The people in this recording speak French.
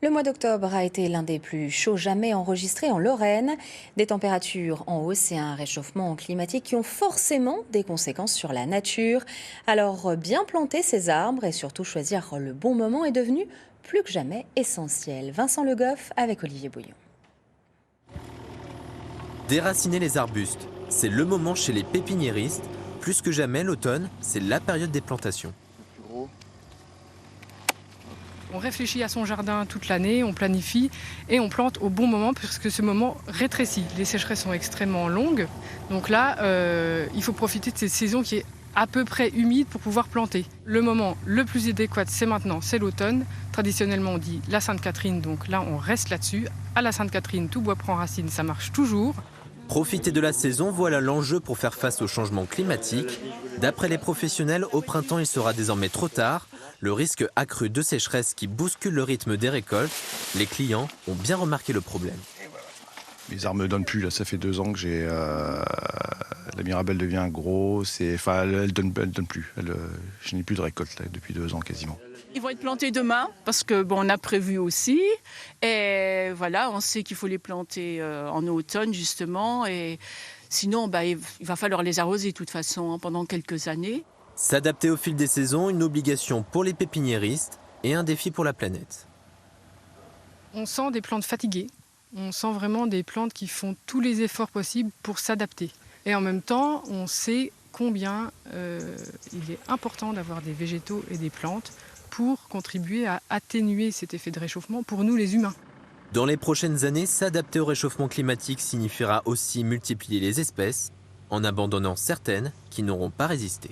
Le mois d'octobre a été l'un des plus chauds jamais enregistrés en Lorraine. Des températures en hausse et un réchauffement climatique qui ont forcément des conséquences sur la nature. Alors, bien planter ces arbres et surtout choisir le bon moment est devenu plus que jamais essentiel. Vincent Le Goff avec Olivier Bouillon. Déraciner les arbustes, c'est le moment chez les pépiniéristes. Plus que jamais, l'automne, c'est la période des plantations. On réfléchit à son jardin toute l'année, on planifie et on plante au bon moment puisque ce moment rétrécit. Les sécheresses sont extrêmement longues. Donc là, il faut profiter de cette saison qui est à peu près humide pour pouvoir planter. Le moment le plus adéquat, c'est maintenant, c'est l'automne. Traditionnellement, on dit la Sainte-Catherine, donc là, on reste là-dessus. À la Sainte-Catherine, tout bois prend racine, ça marche toujours. Profiter de la saison, voilà l'enjeu pour faire face au changement climatique. D'après les professionnels, au printemps, il sera désormais trop tard. Le risque accru de sécheresse qui bouscule le rythme des récoltes, les clients ont bien remarqué le problème. Les arbres me donnent plus, là, ça fait 2 ans que j'ai... la Mirabelle devient grosse, elle donne plus. Je n'ai plus de récolte là, depuis 2 ans quasiment. Ils vont être plantés demain parce que on a prévu aussi. Et voilà, on sait qu'il faut les planter en automne justement. Et sinon, il va falloir les arroser de toute façon pendant quelques années. S'adapter au fil des saisons, une obligation pour les pépiniéristes et un défi pour la planète. On sent des plantes fatiguées. On sent vraiment des plantes qui font tous les efforts possibles pour s'adapter. Et en même temps, on sait combien il est important d'avoir des végétaux et des plantes pour contribuer à atténuer cet effet de réchauffement pour nous les humains. Dans les prochaines années, s'adapter au réchauffement climatique signifiera aussi multiplier les espèces, en abandonnant certaines qui n'auront pas résisté.